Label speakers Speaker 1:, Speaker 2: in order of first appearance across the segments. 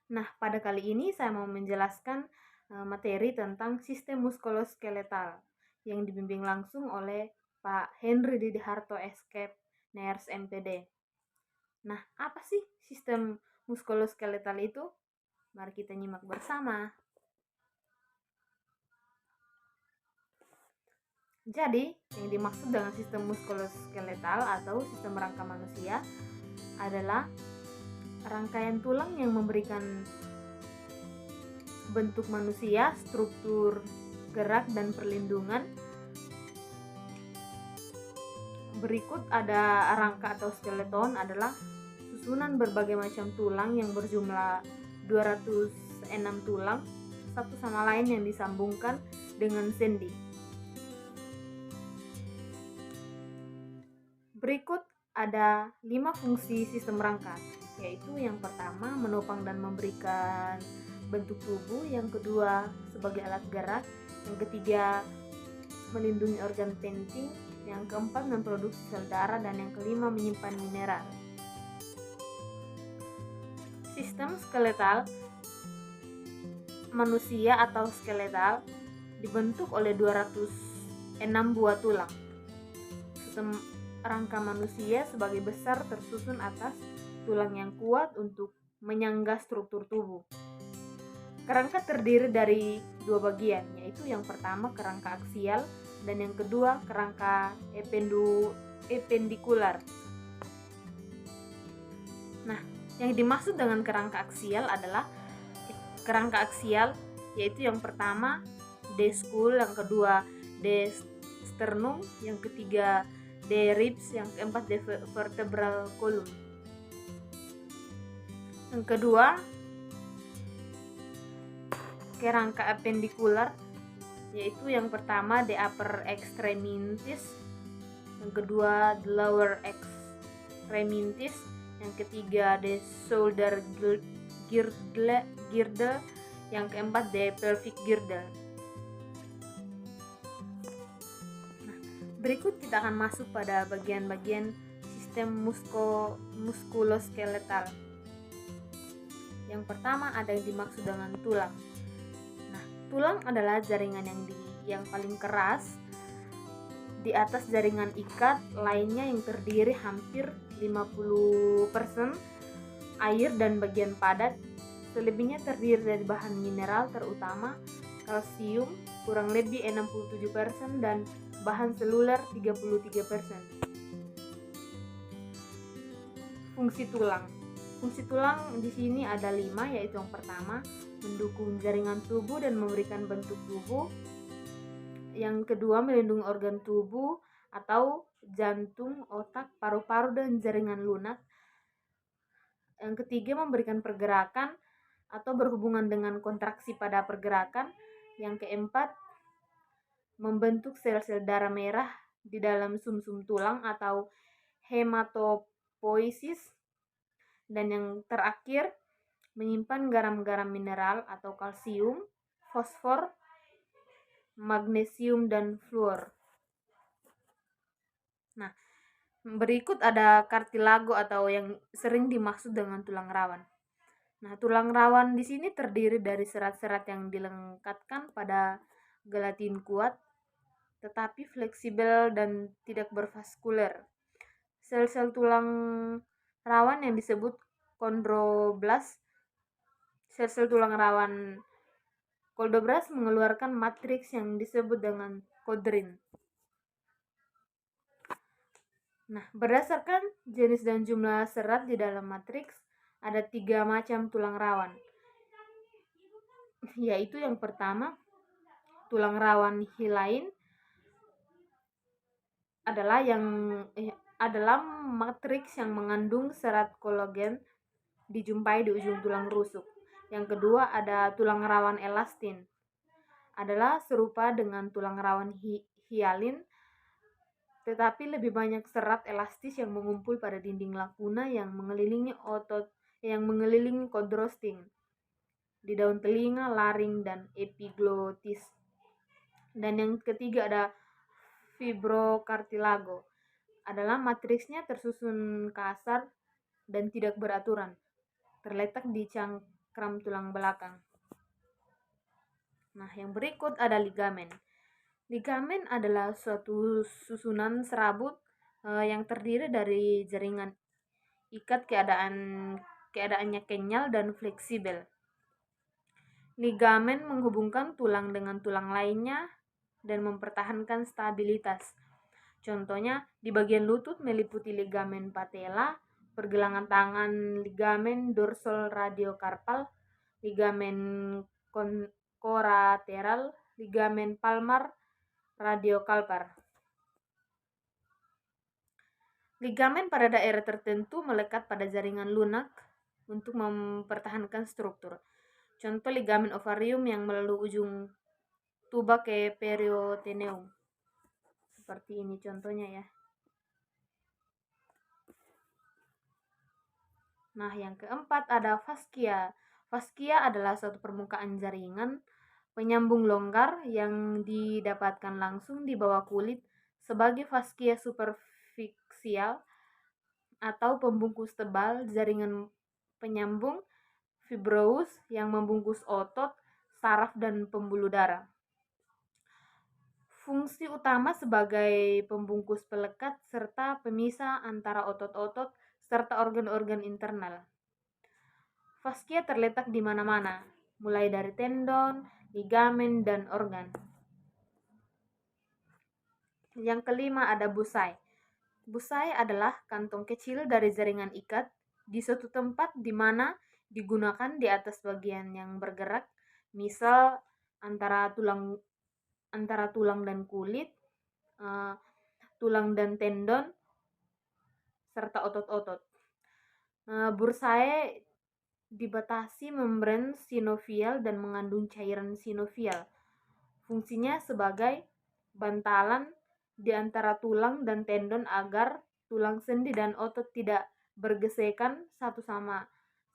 Speaker 1: Nah, pada kali ini saya mau menjelaskan materi tentang sistem muskuloskeletal yang dibimbing langsung oleh Pak Henry Didiharto Escape, NERS MPD. Nah, apa sih sistem muskuloskeletal itu? Mari kita nyimak bersama. Jadi, yang dimaksud dengan sistem muskuloskeletal atau sistem rangka manusia adalah rangkaian tulang yang memberikan bentuk manusia, struktur gerak dan perlindungan. Berikut ada rangka atau skeleton adalah susunan berbagai macam tulang yang berjumlah 206 tulang satu sama lain yang disambungkan dengan sendi. Berikut ada 5 fungsi sistem rangka, yaitu yang pertama menopang dan memberikan bentuk tubuh, yang kedua sebagai alat gerak, yang ketiga melindungi organ penting, yang keempat memproduksi sel darah, dan yang kelima menyimpan mineral. Sistem skeletal manusia atau skeletal dibentuk oleh 206 buah tulang. Sistem rangka manusia sebagai besar tersusun atas tulang yang kuat untuk menyangga struktur tubuh. Kerangka terdiri dari dua bagian, yaitu yang pertama kerangka aksial dan yang kedua kerangka ependikular. Nah, yang dimaksud dengan kerangka aksial adalah kerangka aksial yaitu yang pertama D skull, yang kedua D sternum, yang ketiga D ribs, yang keempat D vertebral column. Yang kedua kerangka apendikular yaitu yang pertama the upper extremities, yang kedua the lower extremities, yang ketiga the shoulder girdle, yang keempat the pelvic girdle. Nah, berikut kita akan masuk pada bagian-bagian sistem muskuloskeletal. Yang pertama ada yang dimaksud dengan tulang. Tulang adalah jaringan yang paling keras di atas jaringan ikat lainnya yang terdiri hampir 50% air dan bagian padat. Selebihnya terdiri dari bahan mineral terutama kalsium kurang lebih 67% dan bahan seluler 33%. Fungsi tulang. Fungsi tulang di sini ada 5, yaitu yang pertama mendukung jaringan tubuh dan memberikan bentuk tubuh. Yang kedua melindungi organ tubuh atau jantung, otak, paru-paru dan jaringan lunak. Yang ketiga memberikan pergerakan atau berhubungan dengan kontraksi pada pergerakan. Yang keempat membentuk sel-sel darah merah di dalam sumsum tulang atau hematopoiesis. Dan yang terakhir menyimpan garam-garam mineral atau kalsium, fosfor, magnesium, dan fluor. Nah, berikut ada kartilago atau yang sering dimaksud dengan tulang rawan. Nah, tulang rawan di sini terdiri dari serat-serat yang dilekatkan pada gelatin kuat, tetapi fleksibel dan tidak bervaskuler. Sel-sel tulang rawan yang disebut kondroblast. Sel-sel tulang rawan kondroblast mengeluarkan matriks yang disebut dengan kodrin. Nah, berdasarkan jenis dan jumlah serat di dalam matriks, ada 3 macam tulang rawan. Yaitu yang pertama, tulang rawan hyaline adalah matriks yang mengandung serat kolagen dijumpai di ujung tulang rusuk. Yang kedua ada tulang rawan elastin. Adalah serupa dengan tulang rawan hyaline, tetapi lebih banyak serat elastis yang mengumpul pada dinding lakuna yang mengelilingi kondrostin di daun telinga, laring, dan epiglotis. Dan yang ketiga ada fibrokartilago. Adalah matriksnya tersusun kasar dan tidak beraturan, terletak di cangkang cakram tulang belakang. Nah, yang berikut ada ligamen. Ligamen adalah suatu susunan serabut yang terdiri dari jaringan ikat keadaannya kenyal dan fleksibel. Ligamen menghubungkan tulang dengan tulang lainnya dan mempertahankan stabilitas. Contohnya, di bagian lutut meliputi ligamen patella, pergelangan tangan ligamen dorsal-radiokarpal, ligamen korateral, ligamen palmar, radiokalpar. Ligamen pada daerah tertentu melekat pada jaringan lunak untuk mempertahankan struktur. Contoh ligamen ovarium yang melalui ujung tuba ke periosteum. Seperti ini contohnya ya. Nah, yang keempat ada fascia. Fascia adalah suatu permukaan jaringan penyambung longgar yang didapatkan langsung di bawah kulit sebagai fascia superficial atau pembungkus tebal jaringan penyambung fibrous yang membungkus otot, saraf, dan pembuluh darah. Fungsi utama sebagai pembungkus pelekat serta pemisah antara otot-otot serta organ-organ internal. Fascia terletak di mana-mana, mulai dari tendon, ligamen, dan organ. Yang kelima ada busae. Busae adalah kantong kecil dari jaringan ikat di suatu tempat di mana digunakan di atas bagian yang bergerak, misal antara tulang dan kulit, tulang dan tendon, serta otot-otot. Bursae dibatasi membran sinovial dan mengandung cairan sinovial. Fungsinya sebagai bantalan di antara tulang dan tendon agar tulang sendi dan otot tidak bergesekan satu sama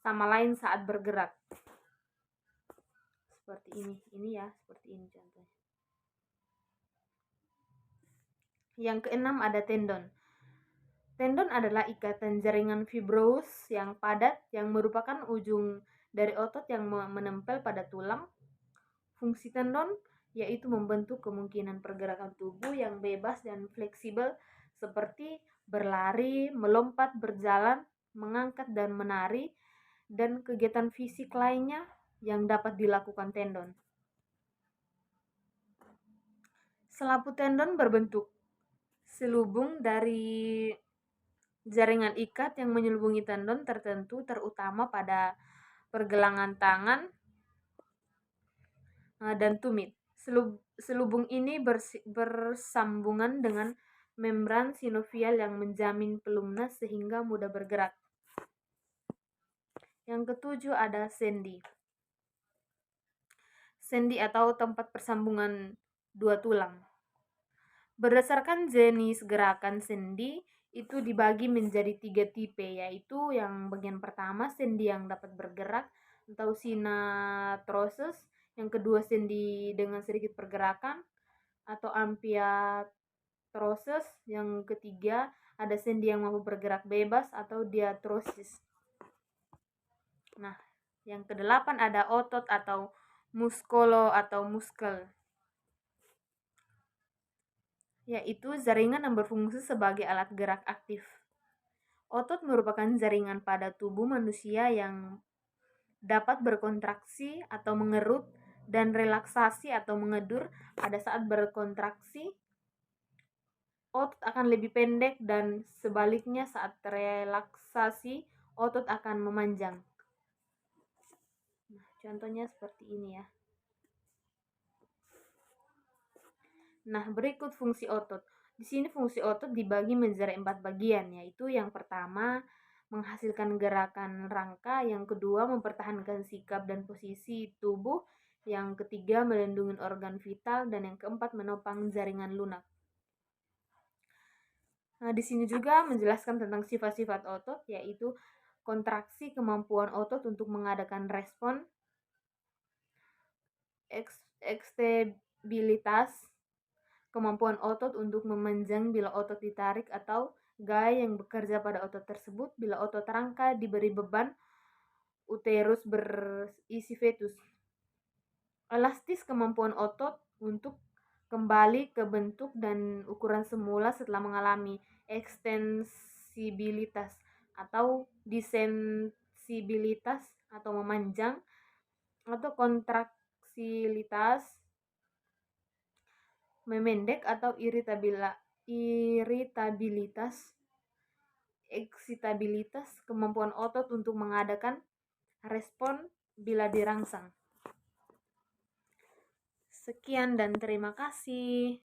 Speaker 1: lain saat bergerak. Seperti ini ya, seperti ini contohnya. Yang keenam ada tendon. Tendon adalah ikatan jaringan fibrous yang padat yang merupakan ujung dari otot yang menempel pada tulang. Fungsi tendon yaitu membentuk kemungkinan pergerakan tubuh yang bebas dan fleksibel seperti berlari, melompat, berjalan, mengangkat dan menari, dan kegiatan fisik lainnya yang dapat dilakukan tendon. Selaput tendon berbentuk selubung dari jaringan ikat yang menyelubungi tendon tertentu, terutama pada pergelangan tangan dan tumit. Selubung ini bersambungan dengan membran sinovial yang menjamin pelumnas sehingga mudah bergerak. Yang ketujuh ada sendi. Sendi atau tempat persambungan dua tulang. Berdasarkan jenis gerakan sendi, itu dibagi menjadi 3 tipe, yaitu yang bagian pertama sendi yang dapat bergerak atau synarthrosis, yang kedua sendi dengan sedikit pergerakan atau ampiarthrosis, yang ketiga ada sendi yang mampu bergerak bebas atau diarthrosis. Nah, yang kedelapan ada otot atau muskulo atau muskel, yaitu jaringan yang berfungsi sebagai alat gerak aktif. Otot merupakan jaringan pada tubuh manusia yang dapat berkontraksi atau mengerut dan relaksasi atau mengedur. Pada saat berkontraksi, otot akan lebih pendek dan sebaliknya saat relaksasi, otot akan memanjang. Nah, contohnya seperti ini ya. Nah, berikut fungsi otot. Di sini fungsi otot dibagi menjadi 4 bagian, yaitu yang pertama menghasilkan gerakan rangka, yang kedua mempertahankan sikap dan posisi tubuh, yang ketiga melindungi organ vital, dan yang keempat menopang jaringan lunak. Nah, di sini juga menjelaskan tentang sifat-sifat otot, yaitu kontraksi, kemampuan otot untuk mengadakan respon, ekstabilitas, kemampuan otot untuk memanjang bila otot ditarik atau gaya yang bekerja pada otot tersebut bila otot rangka diberi beban uterus berisi fetus. Elastis, kemampuan otot untuk kembali ke bentuk dan ukuran semula setelah mengalami ekstensibilitas atau disensibilitas atau memanjang, atau kontraksilitas, memendek atau iritabilitas, eksitabilitas, kemampuan otot untuk mengadakan respon bila dirangsang. Sekian dan terima kasih.